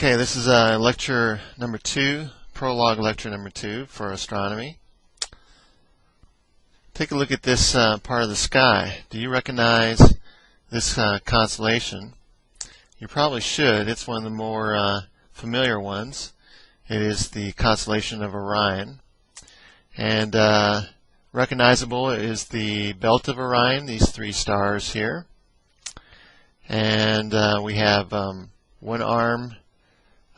Okay, this is lecture number 2, prologue lecture number 2 for astronomy. Take a look at this part of the sky. Do you recognize this constellation? You probably should. It's one of the more familiar ones. It is the constellation of Orion. And recognizable is the belt of Orion, these 3 stars here. And we have one arm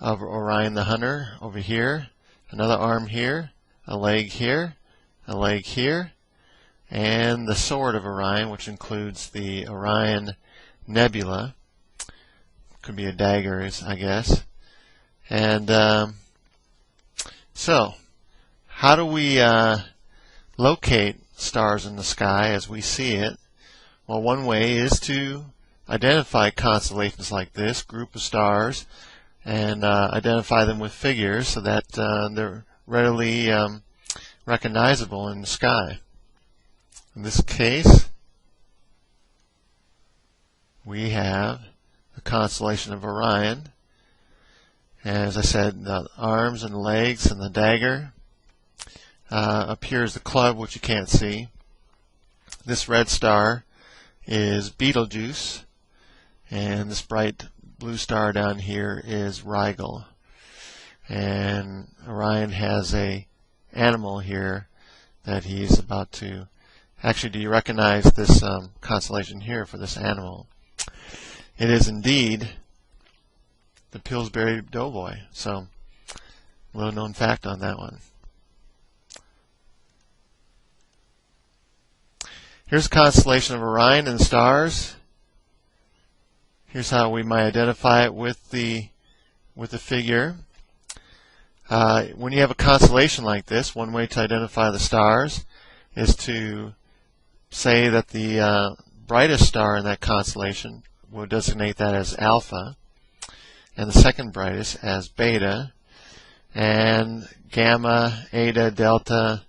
of Orion the Hunter over here, another arm here, a leg here, a leg here, and the sword of Orion, which includes the Orion Nebula. Could be a dagger, I guess. And so, how do we locate stars in the sky as we see it? Well, one way is to identify constellations like this, group of stars, and identify them with figures so that they're readily recognizable in the sky. In this case, we have the constellation of Orion. And as I said, the arms and the legs and the dagger up here is the club, which you can't see. This red star is Betelgeuse, and this bright blue star down here is Rigel. And Orion has a animal here that he's about to... Actually, do you recognize this constellation here for this animal? It is indeed the Pillsbury Doughboy. So, little known fact on that one. Here's the constellation of Orion and stars. Here's how we might identify it with the figure. When you have a constellation like this, one way to identify the stars is to say that the brightest star in that constellation, we'll designate that as alpha, and the second brightest as beta, and gamma, eta, delta,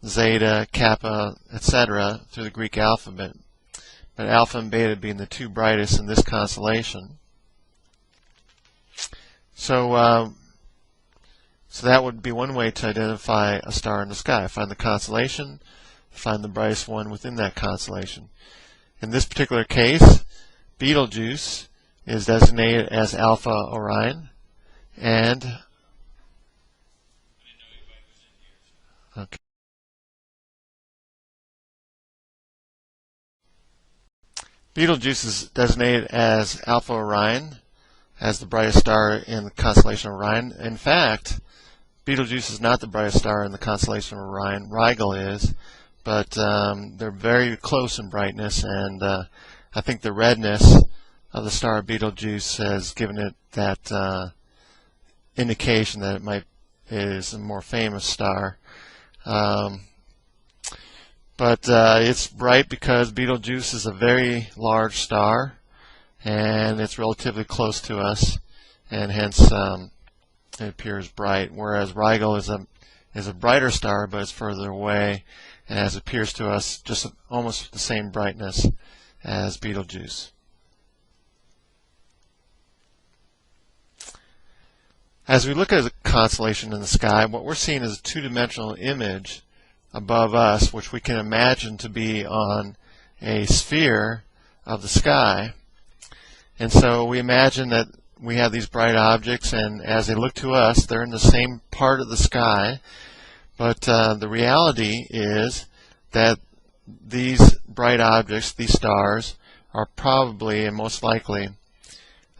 zeta, kappa, etc. through the Greek alphabet. But alpha and beta being the 2 brightest in this constellation. So that would be one way to identify a star in the sky. Find the constellation, find the brightest one within that constellation. In this particular case, Betelgeuse is designated as Alpha Orion, and okay. Betelgeuse is designated as Alpha Orion, as the brightest star in the constellation of Orion. In fact, Betelgeuse is not the brightest star in the constellation of Orion. Rigel is, but they're very close in brightness, and I think the redness of the star Betelgeuse has given it that indication that it is a more famous star. But it's bright because Betelgeuse is a very large star, and it's relatively close to us, and hence it appears bright. Whereas Rigel is a brighter star, but it's further away, and as it appears to us, just almost the same brightness as Betelgeuse. As we look at a constellation in the sky, what we're seeing is a 2-dimensional image above us, which we can imagine to be on a sphere of the sky. And so we imagine that we have these bright objects, and as they look to us, they're in the same part of the sky. But the reality is that these bright objects, these stars, are probably and most likely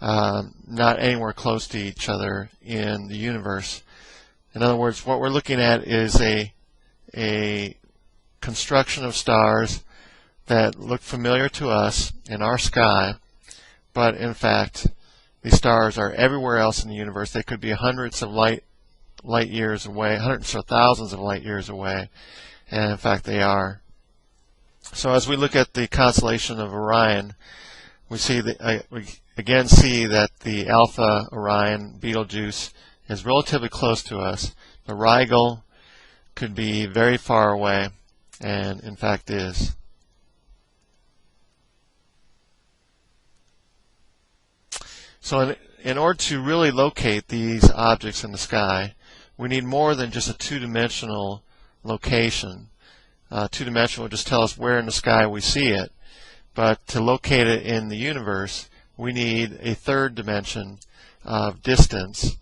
not anywhere close to each other in the universe. In other words, what we're looking at is a construction of stars that look familiar to us in our sky, but in fact these stars are everywhere else in the universe. They could be hundreds of light years away, hundreds or thousands of light years away, and in fact they are. So as we look at the constellation of Orion, we see we again see that the Alpha Orion, Betelgeuse, is relatively close to us. The Rigel could be very far away, and in fact is. So in order to really locate these objects in the sky, we need more than just a two-dimensional location. Two-dimensional will just tell us where in the sky we see it. But to locate it in the universe, we need a third dimension of distance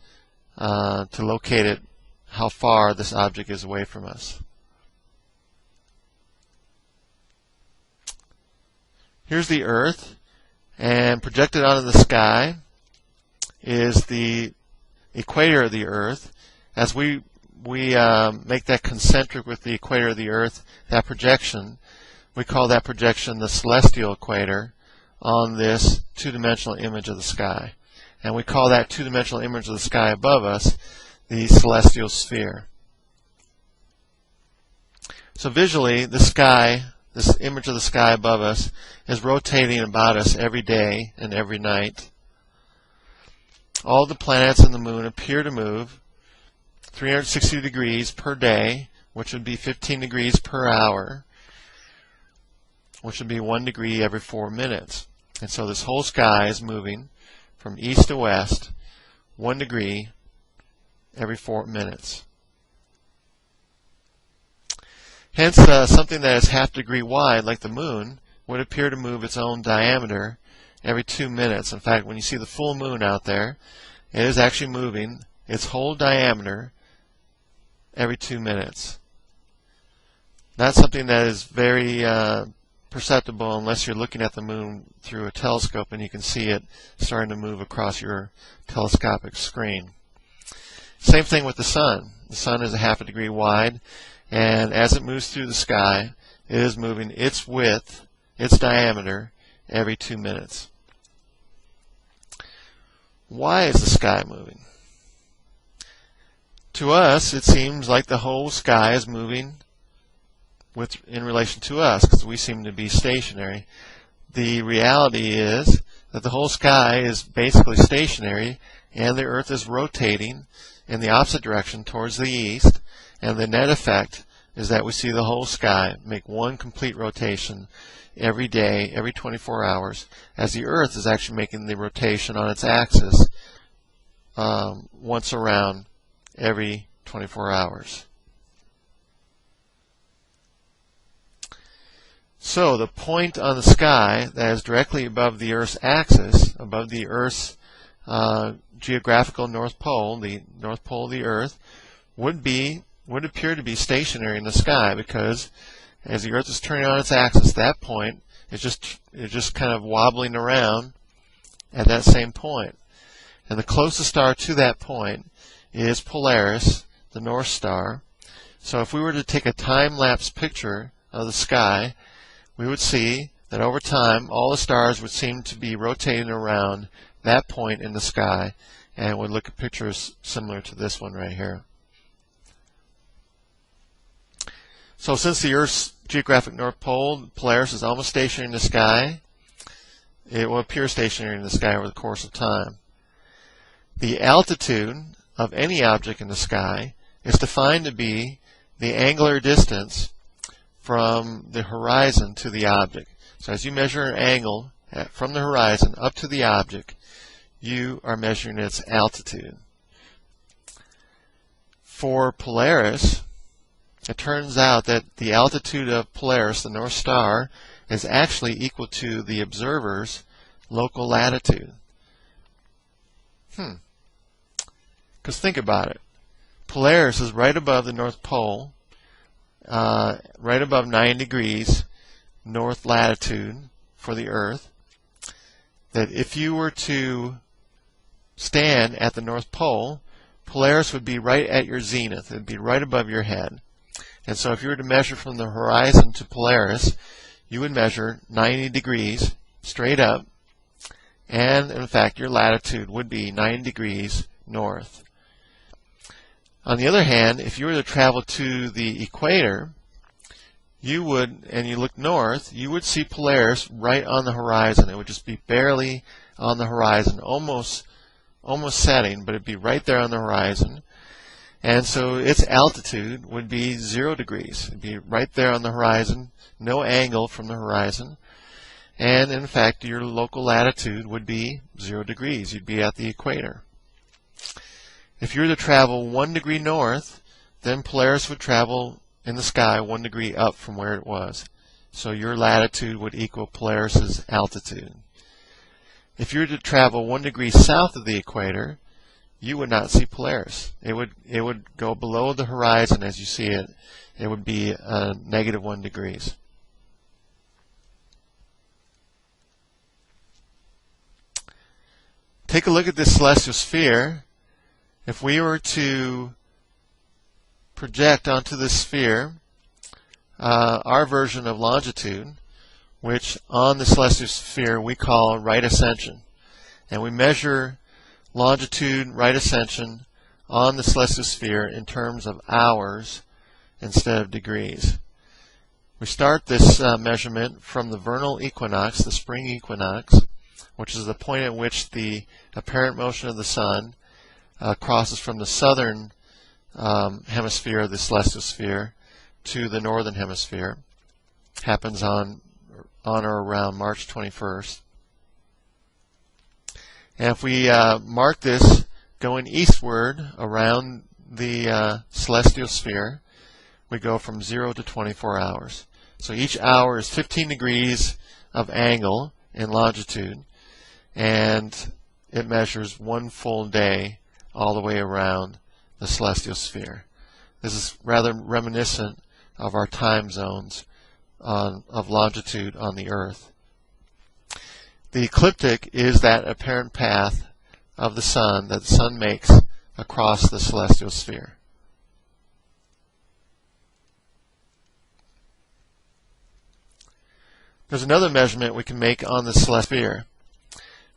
to locate it, how far this object is away from us. Here's the Earth, and projected onto the sky is the equator of the Earth. As we make that concentric with the equator of the Earth, that projection, we call that projection the celestial equator on this two-dimensional image of the sky. And we call that two-dimensional image of the sky above us the celestial sphere. So visually, the sky, this image of the sky above us, is rotating about us every day and every night. All the planets and the moon appear to move 360 degrees per day, which would be 15 degrees per hour, which would be 1 degree every 4 minutes. And so this whole sky is moving from east to west 1 degree every 4 minutes. Hence, something that is half degree wide, like the moon, would appear to move its own diameter every 2 minutes. In fact, when you see the full moon out there, it is actually moving its whole diameter every 2 minutes. That's something that is very perceptible unless you're looking at the moon through a telescope and you can see it starting to move across your telescopic screen. Same thing with the sun. The sun is a half a degree wide, and as it moves through the sky, it is moving its width, its diameter, every 2 minutes. Why is the sky moving? To us, it seems like the whole sky is moving in relation to us, because we seem to be stationary. The reality is that the whole sky is basically stationary, and the Earth is rotating in the opposite direction towards the east, and the net effect is that we see the whole sky make one complete rotation every day, every 24 hours, as the Earth is actually making the rotation on its axis once around every 24 hours. So the point on the sky that is directly above the Earth's axis, above the Earth's geographical North Pole, the North Pole of the Earth, would appear to be stationary in the sky, because as the Earth is turning on its axis, that point is just kind of wobbling around at that same point. And the closest star to that point is Polaris, the North Star. So if we were to take a time-lapse picture of the sky, we would see that over time all the stars would seem to be rotating around that point in the sky, and would look at pictures similar to this one right here. So since the Earth's geographic North Pole, Polaris, is almost stationary in the sky, it will appear stationary in the sky over the course of time. The altitude of any object in the sky is defined to be the angular distance from the horizon to the object. So as you measure an angle from the horizon up to the object, you are measuring its altitude. For Polaris, it turns out that the altitude of Polaris, the North Star, is actually equal to the observer's local latitude. Because think about it. Polaris is right above the North Pole, right above 9 degrees north latitude for the Earth. That if you were to stand at the North Pole, Polaris would be right at your zenith. It would be right above your head. And so if you were to measure from the horizon to Polaris, you would measure 90 degrees straight up, and in fact your latitude would be 9 degrees north. On the other hand, if you were to travel to the equator, you would, and you look north, you would see Polaris right on the horizon. It would just be barely on the horizon, almost setting, but it'd be right there on the horizon. And so its altitude would be 0 degrees. It'd be right there on the horizon, no angle from the horizon. And in fact, your local latitude would be 0 degrees. You'd be at the equator. If you were to travel 1 degree north, then Polaris would travel in the sky 1 degree up from where it was. So your latitude would equal Polaris's altitude. If you were to travel 1 degree south of the equator, you would not see Polaris. It would go below the horizon as you see it. It would be -1 degrees. Take a look at this celestial sphere. If we were to project onto this sphere our version of longitude, which on the celestial sphere we call right ascension, and we measure longitude, right ascension on the celestial sphere in terms of hours instead of degrees. We start this measurement from the vernal equinox, the spring equinox, which is the point at which the apparent motion of the sun crosses from the southern hemisphere of the celestial sphere to the northern hemisphere. Happens on or around March 21st. And if we mark this going eastward around the celestial sphere, we go from 0 to 24 hours. So each hour is 15 degrees of angle in longitude, and it measures 1 full day all the way around the celestial sphere. This is rather reminiscent of our time zones of longitude on the Earth. The ecliptic is that apparent path of the sun that the sun makes across the celestial sphere. There's another measurement we can make on the celestial sphere.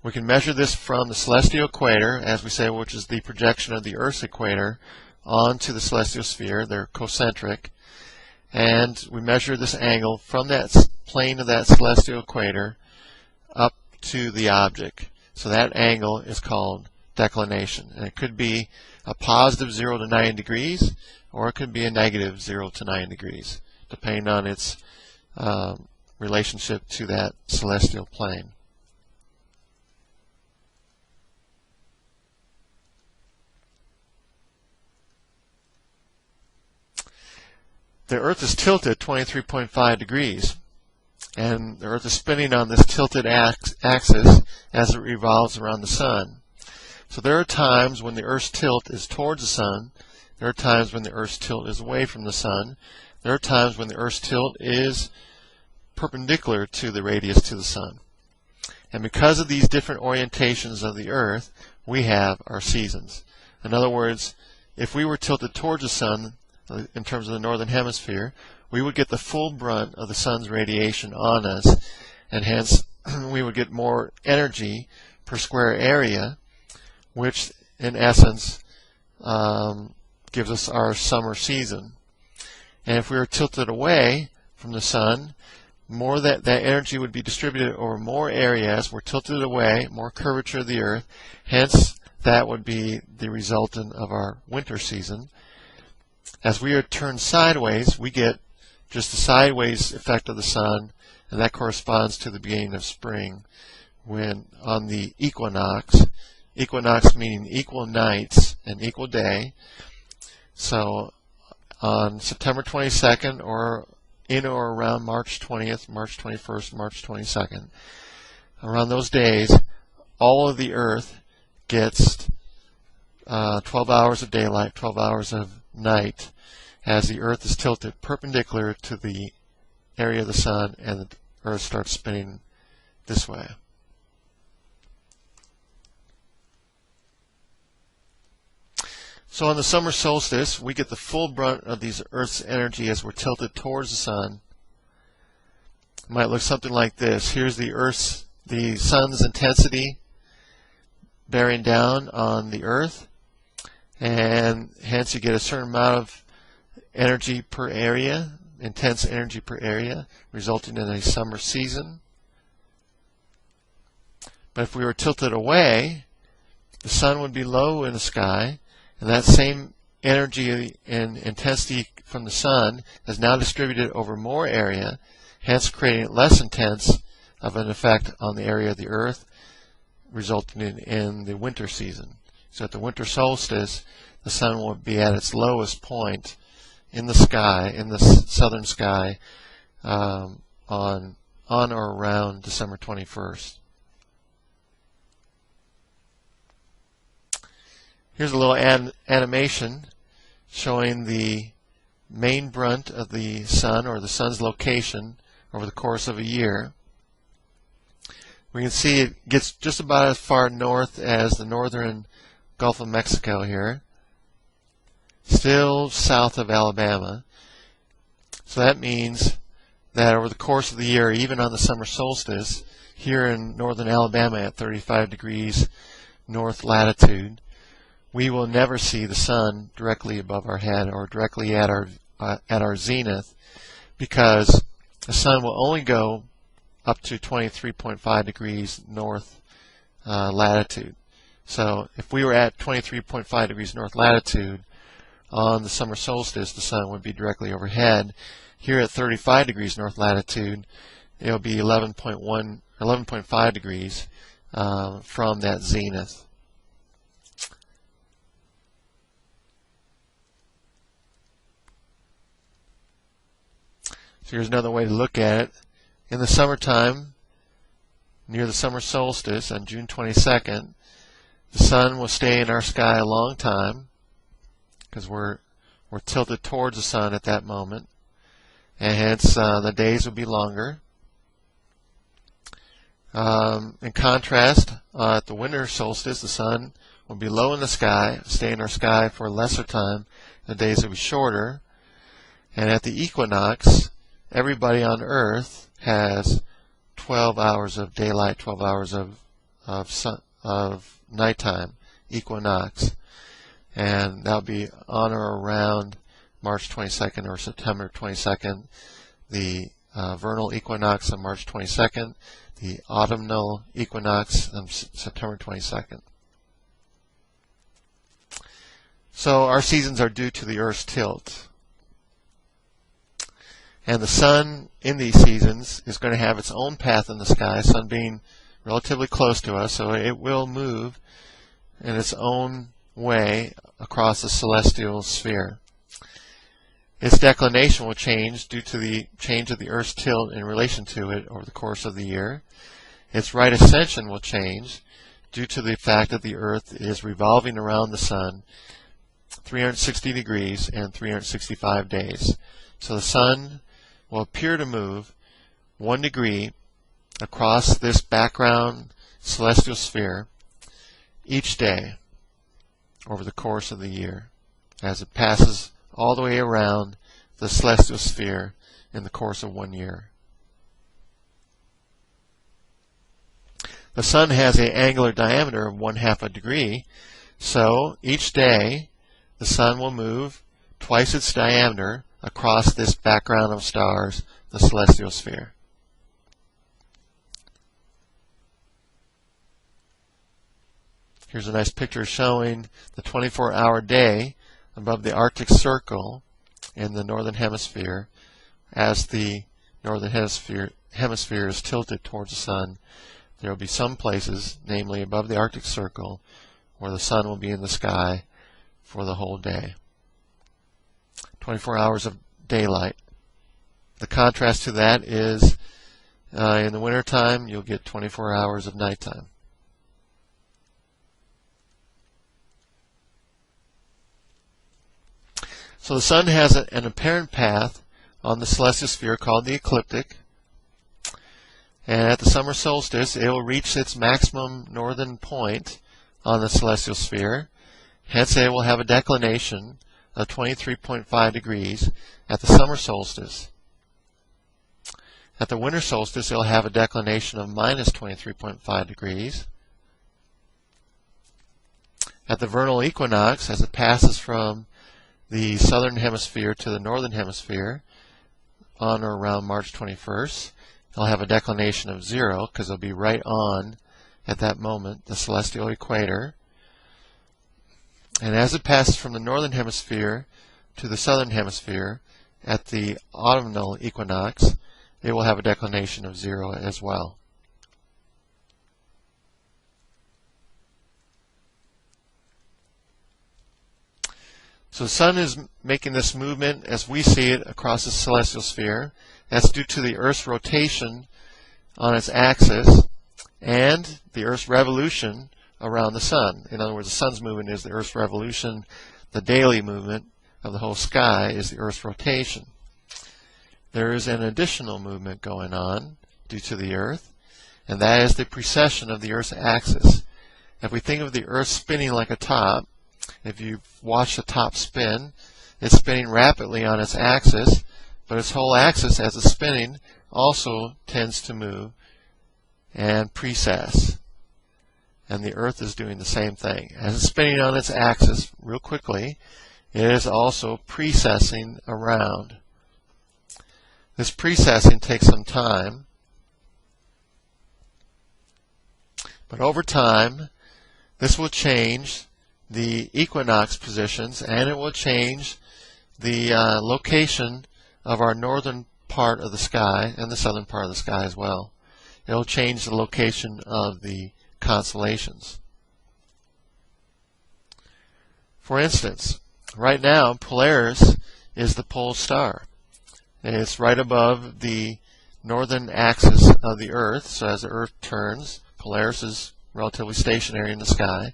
We can measure this from the celestial equator, as we say, which is the projection of the Earth's equator onto the celestial sphere. They're concentric. And we measure this angle from that plane of that celestial equator up to the object. So that angle is called declination. And it could be a positive 0 to 9 degrees, or it could be a negative 0 to 9 degrees, depending on its relationship to that celestial plane. The Earth is tilted 23.5 degrees, and the Earth is spinning on this tilted axis as it revolves around the Sun. So there are times when the Earth's tilt is towards the Sun. There are times when the Earth's tilt is away from the Sun. There are times when the Earth's tilt is perpendicular to the radius to the Sun. And because of these different orientations of the Earth, we have our seasons. In other words, if we were tilted towards the Sun, in terms of the northern hemisphere, we would get the full brunt of the sun's radiation on us, and hence we would get more energy per square area, which in essence gives us our summer season. And if we were tilted away from the sun, more that energy would be distributed over more areas. We're tilted away, more curvature of the Earth, hence that would be the resultant of our winter season. As we are turned sideways, we get just the sideways effect of the sun, and that corresponds to the beginning of spring, when on the equinox meaning equal nights and equal day. So on September 22nd, or in or around March 20th, March 21st, March 22nd, around those days, all of the Earth gets 12 hours of daylight, 12 hours of night, as the Earth is tilted perpendicular to the area of the Sun, and the Earth starts spinning this way. So on the summer solstice, we get the full brunt of these Earth's energy as we're tilted towards the Sun. It might look something like this. Here's the Sun's intensity bearing down on the Earth, and hence you get a certain amount of energy per area, intense energy per area, resulting in a summer season. But if we were tilted away, the sun would be low in the sky, and that same energy and intensity from the sun is now distributed over more area, hence creating less intense of an effect on the area of the Earth, resulting in the winter season. So at the winter solstice, the sun will be at its lowest point in the sky, in the southern sky, on or around December 21st. Here's a little animation showing the main brunt of the sun, or the sun's location, over the course of a year. We can see it gets just about as far north as the northern Gulf of Mexico here, still south of Alabama. So that means that over the course of the year, even on the summer solstice, here in northern Alabama at 35 degrees north latitude, we will never see the sun directly above our head or directly at our zenith, because the sun will only go up to 23.5 degrees north latitude. So if we were at 23.5 degrees north latitude on the summer solstice, the sun would be directly overhead. Here at 35 degrees north latitude, it will be 11.5 degrees from that zenith. So here's another way to look at it. In the summertime, near the summer solstice on June 22nd, the sun will stay in our sky a long time because we're tilted towards the sun at that moment, and hence the days will be longer. In contrast, at the winter solstice, the sun will be low in the sky, stay in our sky for a lesser time. The days will be shorter. And at the equinox, everybody on Earth has 12 hours of daylight, 12 hours of nighttime, equinox. And that'll be on or around March 22nd or September 22nd. The vernal equinox on March 22nd, the autumnal equinox on September 22nd. So our seasons are due to the Earth's tilt. And the sun in these seasons is going to have its own path in the sky, sun being relatively close to us, so it will move in its own way across the celestial sphere. Its declination will change due to the change of the Earth's tilt in relation to it over the course of the year. Its right ascension will change due to the fact that the Earth is revolving around the sun 360 degrees and 365 days. So the sun will appear to move 1 degree across this background celestial sphere each day over the course of the year as it passes all the way around the celestial sphere in the course of 1 year. The sun has an angular diameter of 1/2 degree, so each day the sun will move twice its diameter across this background of stars, the celestial sphere. Here's a nice picture showing the 24-hour day above the Arctic Circle in the northern hemisphere. As the northern hemisphere is tilted towards the sun, there will be some places, namely above the Arctic Circle, where the sun will be in the sky for the whole day. 24 hours of daylight. The contrast to that is in the wintertime you'll get 24 hours of nighttime. So the sun has an apparent path on the celestial sphere called the ecliptic, and at the summer solstice it will reach its maximum northern point on the celestial sphere. Hence it will have a declination of 23.5 degrees at the summer solstice. At the winter solstice, it will have a declination of minus 23.5 degrees. At the vernal equinox, as it passes from the southern hemisphere to the northern hemisphere on or around March 21st, it'll have a declination of 0 because it'll be right on, at that moment, the celestial equator. And as it passes from the northern hemisphere to the southern hemisphere at the autumnal equinox, it will have a declination of 0 as well. So the Sun is making this movement as we see it across the celestial sphere. That's due to the Earth's rotation on its axis and the Earth's revolution around the Sun. In other words, the Sun's movement is the Earth's revolution. The daily movement of the whole sky is the Earth's rotation. There is an additional movement going on due to the Earth, and that is the precession of the Earth's axis. If we think of the Earth spinning like a top, if you watch the top spin, it's spinning rapidly on its axis, but its whole axis as it's spinning also tends to move and precess. And the Earth is doing the same thing. As it's spinning on its axis real quickly, it is also precessing around. This precessing takes some time, but over time this will change the equinox positions, and it will change the location of our northern part of the sky and the southern part of the sky as well. It will change the location of the constellations. For instance, right now Polaris is the pole star. It's right above the northern axis of the Earth, so as the Earth turns, Polaris is relatively stationary in the sky,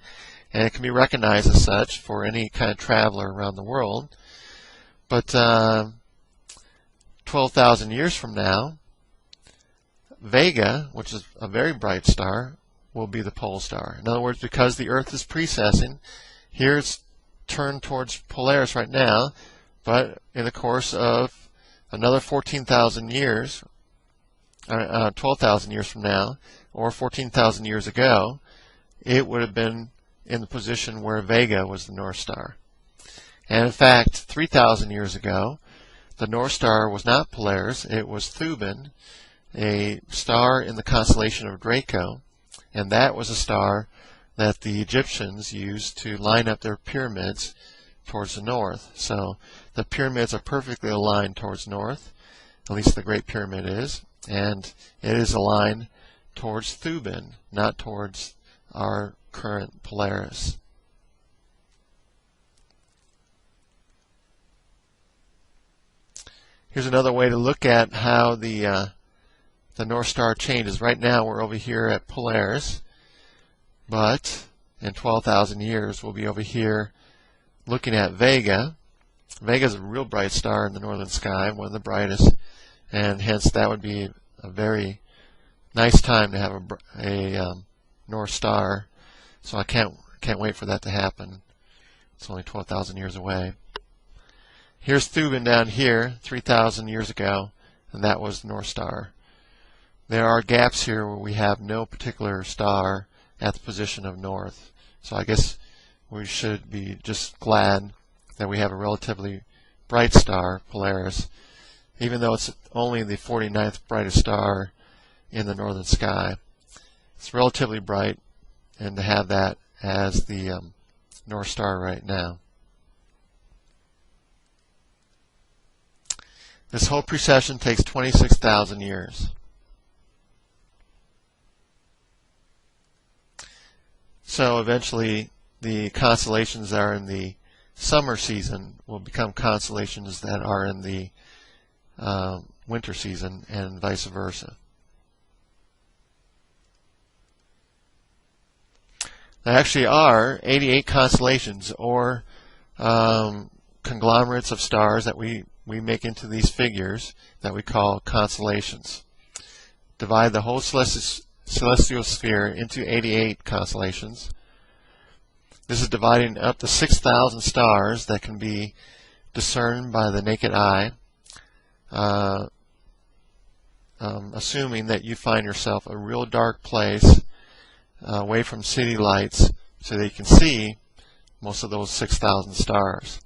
and it can be recognized as such for any kind of traveler around the world. But 12,000 years from now, Vega, which is a very bright star, will be the pole star. In other words, because the Earth is precessing, here it's turned towards Polaris right now, but in the course of another 14,000 years, 12,000 years from now, or 14,000 years ago, it would have been in the position where Vega was the North Star. And in fact, 3,000 years ago, the North Star was not Polaris, it was Thuban, a star in the constellation of Draco, and that was a star that the Egyptians used to line up their pyramids towards the north. So the pyramids are perfectly aligned towards north, at least the Great Pyramid is, and it is aligned towards Thuban, not towards our current Polaris. Here's another way to look at how the North Star changes. Right now we're over here at Polaris, but in 12,000 years we'll be over here looking at Vega. Vega is a real bright star in the northern sky, one of the brightest, and hence that would be a very nice time to have a North Star. So I can't wait for that to happen. It's only 12,000 years away. Here's Thuban down here, 3,000 years ago, and that was North Star. There are gaps here where we have no particular star at the position of north. So I guess we should be just glad that we have a relatively bright star, Polaris, even though it's only the 49th brightest star in the northern sky. It's relatively bright, and to have that as the North Star right now. This whole precession takes 26,000 years. So eventually the constellations that are in the summer season will become constellations that are in the winter season, and vice versa. There actually are 88 constellations, or conglomerates of stars that we make into these figures that we call constellations. Divide the whole celestial sphere into 88 constellations. This is dividing up to 6,000 stars that can be discerned by the naked eye, assuming that you find yourself a real dark place away from city lights so that you can see most of those 6,000 stars.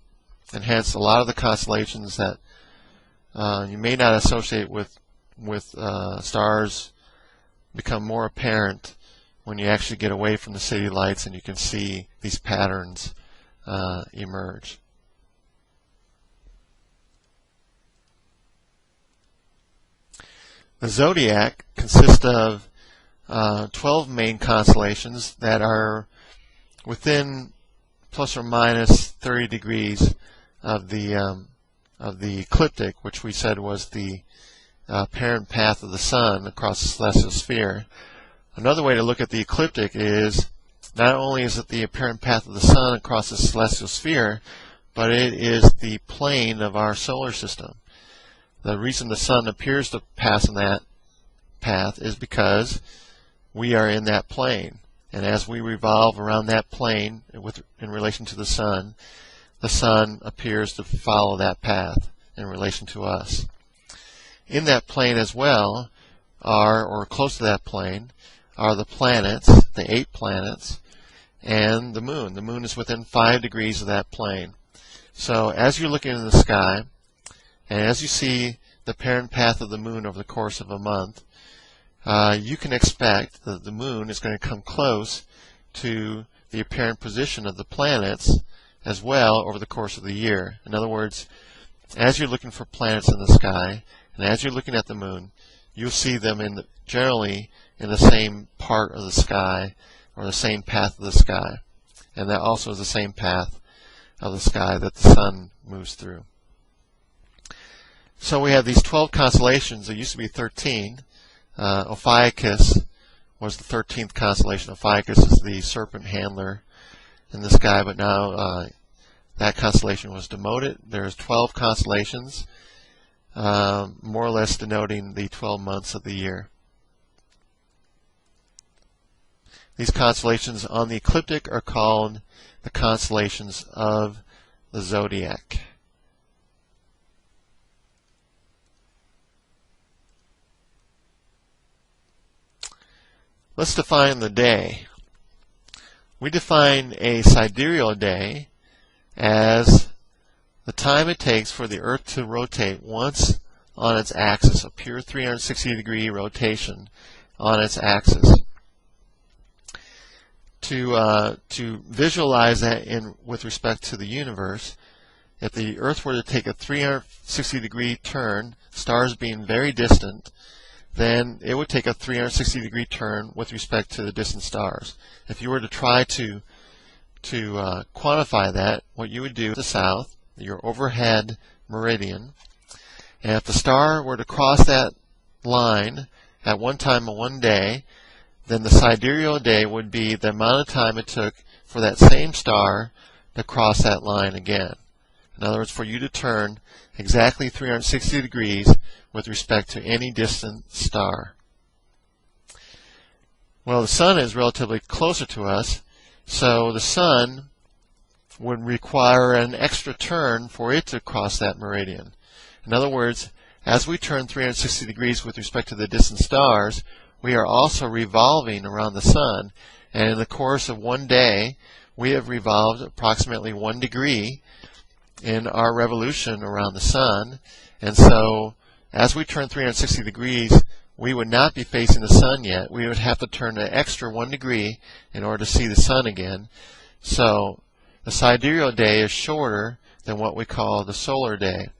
And hence a lot of the constellations that you may not associate with stars become more apparent when you actually get away from the city lights and you can see these patterns emerge. The Zodiac consists of 12 main constellations that are within plus or minus 30 degrees of the ecliptic, which we said was the apparent path of the sun across the celestial sphere. Another way to look at the ecliptic is not only is it the apparent path of the sun across the celestial sphere, but it is the plane of our solar system. The reason the sun appears to pass in that path is because we are in that plane. And as we revolve around that plane in relation to the sun appears to follow that path in relation to us. In that plane as well or close to that plane, are the planets, the 8 planets, and the moon. The moon is within 5 degrees of that plane. So as you're looking in the sky, and as you see the apparent path of the moon over the course of a month, you can expect that the moon is going to come close to the apparent position of the planets as well over the course of the year. In other words, as you're looking for planets in the sky, and as you're looking at the moon, you'll see them generally in the same part of the sky, or the same path of the sky. And that also is the same path of the sky that the sun moves through. So we have these 12 constellations. There used to be 13. Ophiuchus was the 13th constellation. Ophiuchus is the serpent handler in the sky, but now that constellation was demoted. There's 12 constellations, more or less denoting the 12 months of the year. These constellations on the ecliptic are called the constellations of the Zodiac. Let's define the day. We define a sidereal day as the time it takes for the Earth to rotate once on its axis, a pure 360-degree rotation on its axis. To visualize that with respect to the universe, if the Earth were to take a 360-degree turn, stars being very distant, then it would take a 360-degree turn with respect to the distant stars. If you were to try to quantify that, what you would do to the south, your overhead meridian, and if the star were to cross that line at one time on one day, then the sidereal day would be the amount of time it took for that same star to cross that line again. In other words, for you to turn exactly 360 degrees with respect to any distant star. Well, the sun is relatively closer to us, so the sun would require an extra turn for it to cross that meridian. In other words, as we turn 360 degrees with respect to the distant stars, we are also revolving around the sun, and in the course of one day, we have revolved approximately 1 degree in our revolution around the sun. And so, as we turn 360 degrees, we would not be facing the sun yet. We would have to turn an extra 1 degree in order to see the sun again. So, the sidereal day is shorter than what we call the solar day.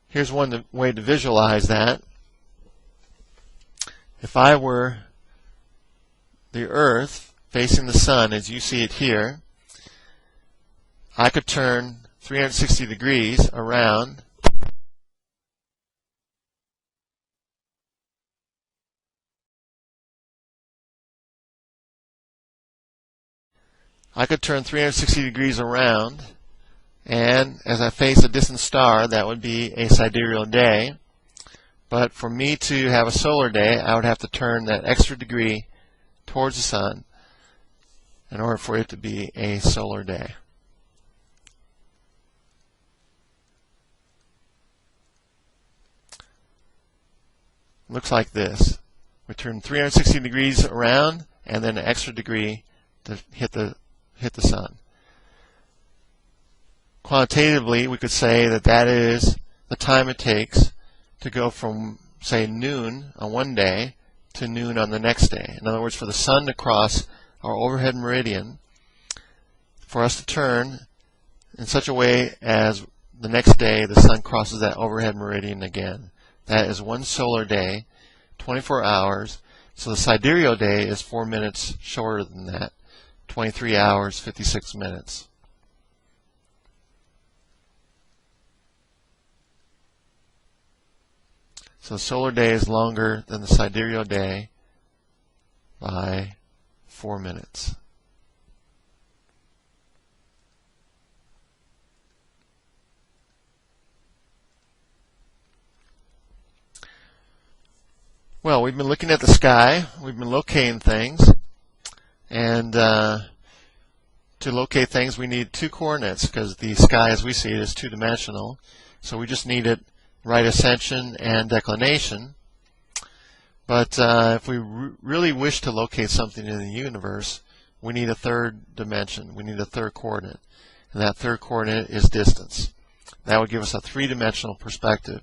Here's one way to visualize that. If I were the Earth facing the sun as you see it here, I could turn 360 degrees around and as I face a distant star, that would be a sidereal day. But for me to have a solar day, I would have to turn that extra degree towards the sun in order for it to be a solar day. Looks like this. We turn 360 degrees around and then an extra degree to hit the sun. Quantitatively, we could say that that is the time it takes to go from, say, noon on one day to noon on the next day. In other words, for the sun to cross our overhead meridian, for us to turn in such a way as the next day the sun crosses that overhead meridian again. That is 1 solar day, 24 hours. So the sidereal day is 4 minutes shorter than that, 23 hours, 56 minutes. So the solar day is longer than the sidereal day by 4 minutes. Well, we've been looking at the sky, we've been locating things, and to locate things we need 2 coordinates because the sky as we see it is 2-dimensional. So we just needed right ascension and declination. But if we really wish to locate something in the universe, we need a 3rd dimension. We need a 3rd coordinate. And that 3rd coordinate is distance. That would give us a 3-dimensional perspective.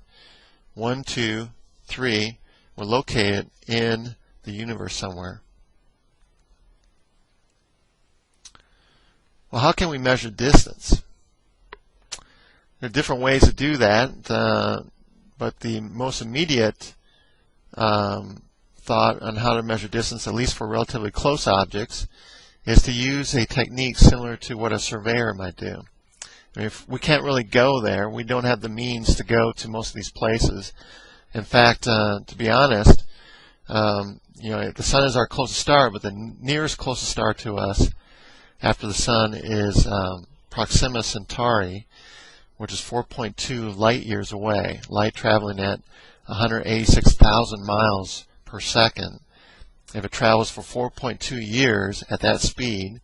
1, 2, 3. We're located in the universe somewhere. Well, how can we measure distance? There are different ways to do that, but the most immediate thought on how to measure distance, at least for relatively close objects, is to use a technique similar to what a surveyor might do. I mean, if we can't really go there, we don't have the means to go to most of these places. In fact, to be honest, the Sun is our closest star, but the nearest closest star to us after the Sun is Proxima Centauri, which is 4.2 light years away, light traveling at 186,000 miles per second. If it travels for 4.2 years at that speed,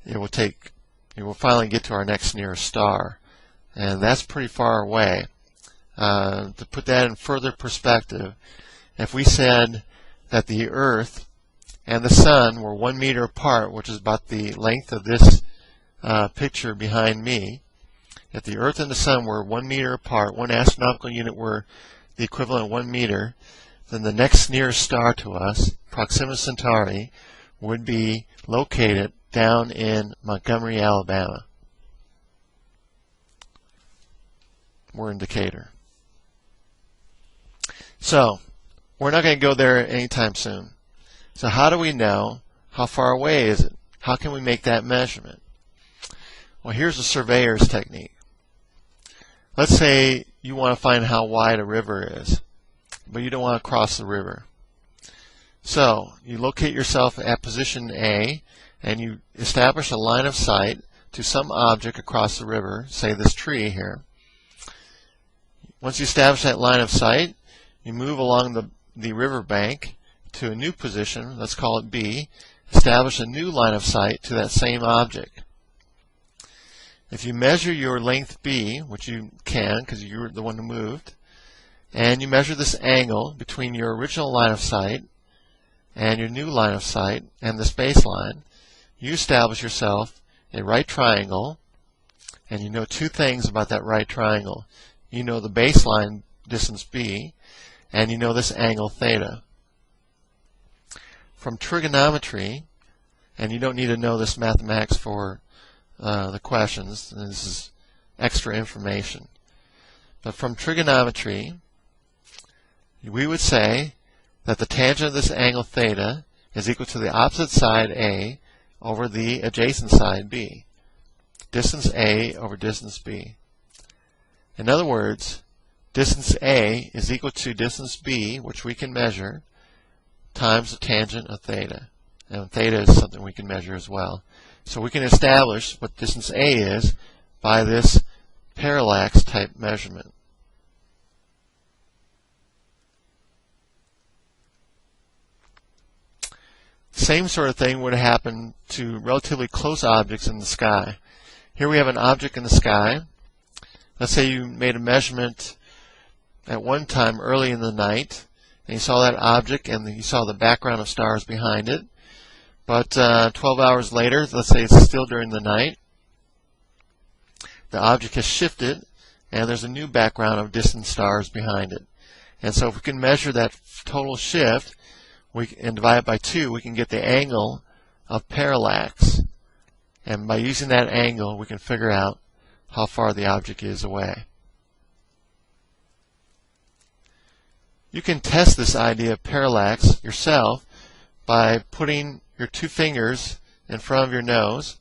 it will finally get to our next nearest star, and that's pretty far away. To put that in further perspective, if we said that the Earth and the Sun were 1 meter apart, which is about the length of this picture behind me, if the Earth and the Sun were 1 meter apart, one astronomical unit were the equivalent of 1 meter, then the next nearest star to us, Proxima Centauri, would be located down in Montgomery, Alabama. We're in Decatur. So, we're not going to go there anytime soon. So how do we know how far away is it? How can we make that measurement? Well, here's a surveyor's technique. Let's say you want to find how wide a river is, but you don't want to cross the river. So, you locate yourself at position A, and you establish a line of sight to some object across the river, say this tree here. Once you establish that line of sight, you move along the river bank to a new position, let's call it B, establish a new line of sight to that same object. If you measure your length B, which you can because you're the one who moved, and you measure this angle between your original line of sight and your new line of sight and this baseline, you establish yourself a right triangle, and you know 2 things about that right triangle. You know the baseline distance B, and you know this angle theta. From trigonometry, and you don't need to know this mathematics for the questions, this is extra information, but from trigonometry, we would say that the tangent of this angle theta is equal to the opposite side A over the adjacent side B. Distance A over distance B. In other words, distance A is equal to distance B, which we can measure, times the tangent of theta. And theta is something we can measure as well. So we can establish what distance A is by this parallax type measurement. Same sort of thing would happen to relatively close objects in the sky. Here we have an object in the sky. Let's say you made a measurement at one time early in the night, and you saw that object and you saw the background of stars behind it. But 12 hours later, let's say it's still during the night, the object has shifted and there's a new background of distant stars behind it. And so if we can measure that total shift and divide it by 2, we can get the angle of parallax. And by using that angle, we can figure out how far the object is away. You can test this idea of parallax yourself by putting your two fingers in front of your nose,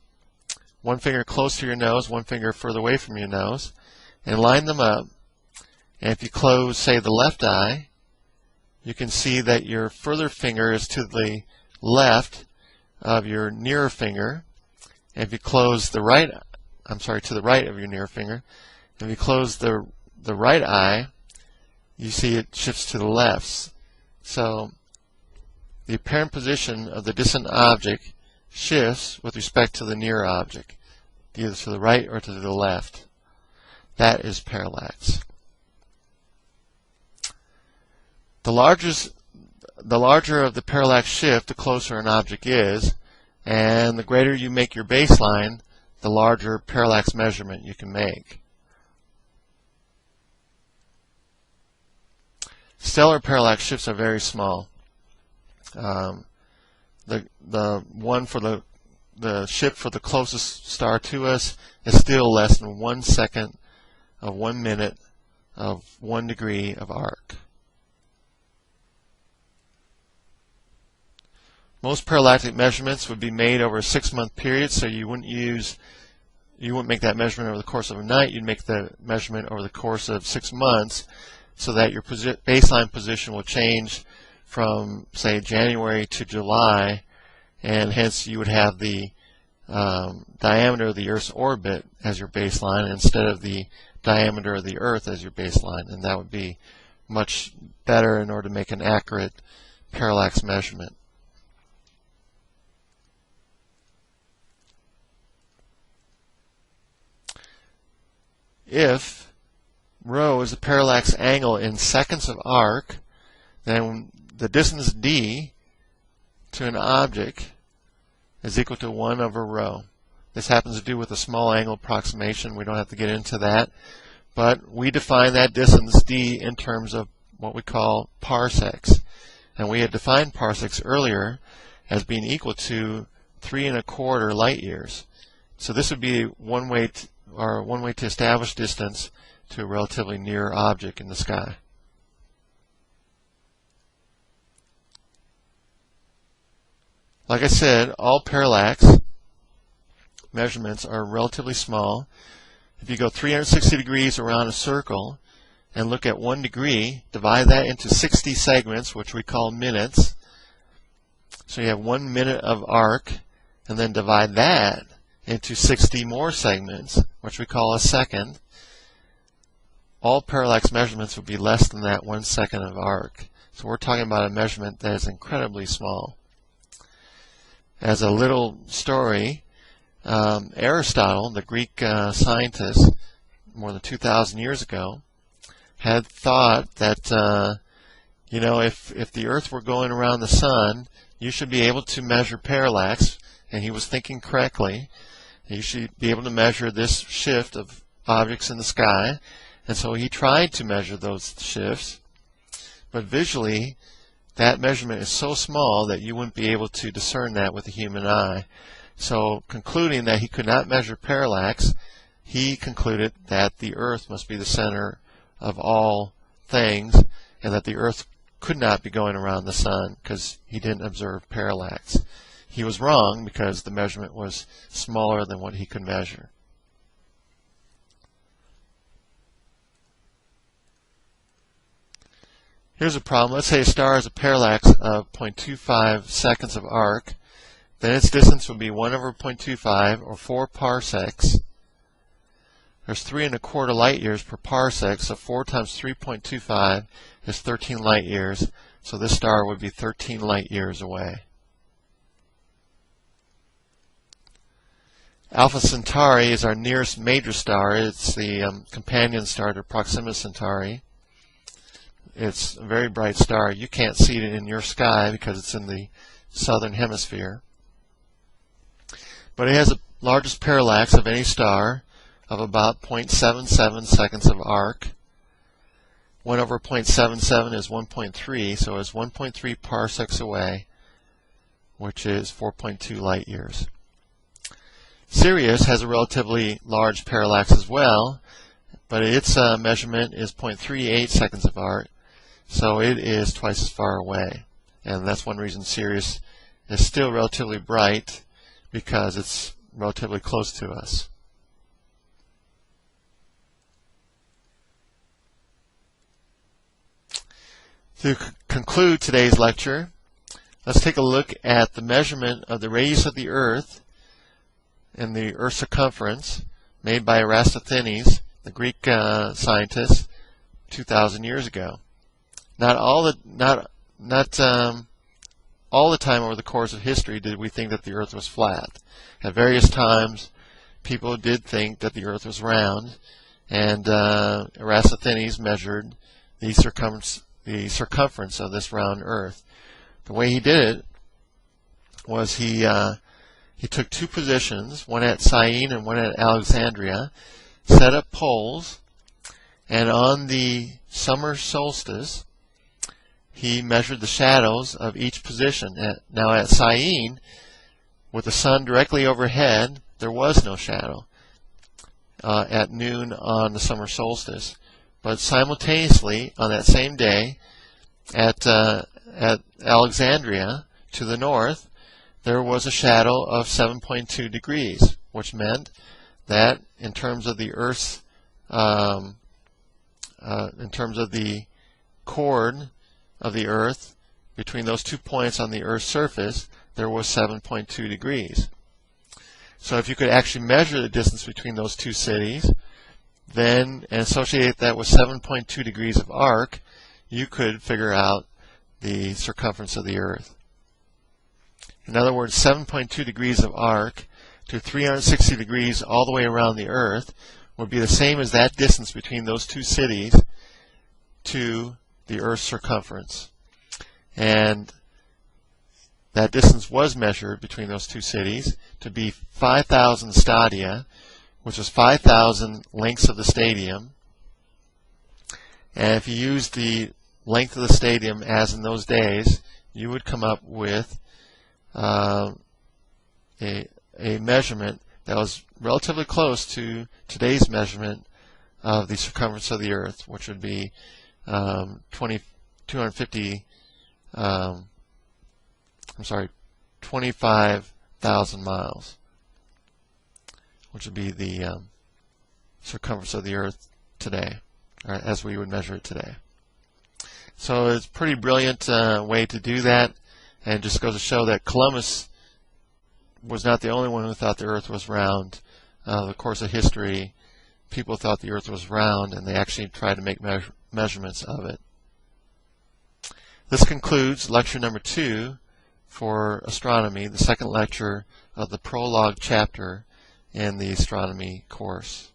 one finger close to your nose, one finger further away from your nose, and line them up. And if you close, say, the left eye, you can see that your further finger is to the left of your nearer finger. And if you close the right, to the right of your nearer finger, if you close the right eye, you see it shifts to the left. So the apparent position of the distant object shifts with respect to the near object, either to the right or to the left. That is parallax. The larger of the parallax shift, the closer an object is, and the greater you make your baseline, the larger parallax measurement you can make. Stellar parallax shifts are very small. The one for the shift for the closest star to us is still less than 1 second of 1 minute of 1 degree of arc. Most parallactic measurements would be made over a 6-month period, so you wouldn't make that measurement over the course of a night. You'd make the measurement over the course of 6 months, so that your baseline position will change from, say, January to July, and hence you would have the diameter of the Earth's orbit as your baseline instead of the diameter of the Earth as your baseline, and that would be much better in order to make an accurate parallax measurement. If rho is the parallax angle in seconds of arc, then the distance d to an object is equal to 1 over rho. This happens to do with a small angle approximation. We don't have to get into that. But we define that distance d in terms of what we call parsecs. And we had defined parsecs earlier as being equal to 3 1/4 light years. So this would be one way to establish distance to a relatively near object in the sky. Like I said, all parallax measurements are relatively small. If you go 360 degrees around a circle and look at 1 degree, divide that into 60 segments, which we call minutes. So you have 1 minute of arc, and then divide that into 60 more segments, which we call a second. All parallax measurements would be less than that 1 second of arc. So we're talking about a measurement that is incredibly small. As a little story, Aristotle, the Greek scientist, more than 2,000 years ago, had thought that if the Earth were going around the Sun, you should be able to measure parallax, and he was thinking correctly. You should be able to measure this shift of objects in the sky, and so he tried to measure those shifts, but visually that measurement is so small that you wouldn't be able to discern that with the human eye. So concluding that he could not measure parallax, he concluded that the Earth must be the center of all things, and that the Earth could not be going around the Sun because he didn't observe parallax. He was wrong because the measurement was smaller than what he could measure. Here's a problem. Let's say a star has a parallax of 0.25 seconds of arc. Then its distance would be 1 over 0.25, or 4 parsecs. There's 3 1/4 light years per parsec, so 4 times 3.25 is 13 light years. So this star would be 13 light years away. Alpha Centauri is our nearest major star. It's the companion star to Proxima Centauri. It's a very bright star. You can't see it in your sky because it's in the southern hemisphere. But it has the largest parallax of any star of about 0.77 seconds of arc. 1 over 0.77 is 1.3, so it's 1.3 parsecs away, which is 4.2 light years. Sirius has a relatively large parallax as well, but its measurement is 0.38 seconds of arc. So it is twice as far away. And that's one reason Sirius is still relatively bright, because it's relatively close to us. To conclude today's lecture, let's take a look at the measurement of the radius of the Earth and the Earth's circumference made by Eratosthenes, the Greek scientist, 2,000 years ago. Not all the time over the course of history did we think that the Earth was flat. At various times, people did think that the Earth was round, and Eratosthenes measured the circumference of this round Earth. The way he did it was he took two positions, one at Syene and one at Alexandria, set up poles, and on the summer solstice he measured the shadows of each position. Now at Syene, with the sun directly overhead, there was no shadow at noon on the summer solstice. But simultaneously, on that same day, at Alexandria, to the north, there was a shadow of 7.2 degrees, which meant that in terms of the Earth's, in terms of the chord of the Earth, between those 2 points on the Earth's surface, there was 7.2 degrees. So if you could actually measure the distance between those two cities, then and associate that with 7.2 degrees of arc, you could figure out the circumference of the Earth. In other words, 7.2 degrees of arc to 360 degrees all the way around the Earth would be the same as that distance between those two cities to the Earth's circumference. And that distance was measured between those two cities to be 5,000 stadia, which is 5,000 lengths of the stadium. And if you use the length of the stadium as in those days, you would come up with a measurement that was relatively close to today's measurement of the circumference of the Earth, which would be 25,000 miles, which would be the circumference of the Earth today, or as we would measure it today. So it's a pretty brilliant way to do that, and it just goes to show that Columbus was not the only one who thought the Earth was round. The course of history, people thought the Earth was round, and they actually tried to make measurements of it. This concludes lecture number 2 for astronomy, the second lecture of the Prologue chapter in the astronomy course.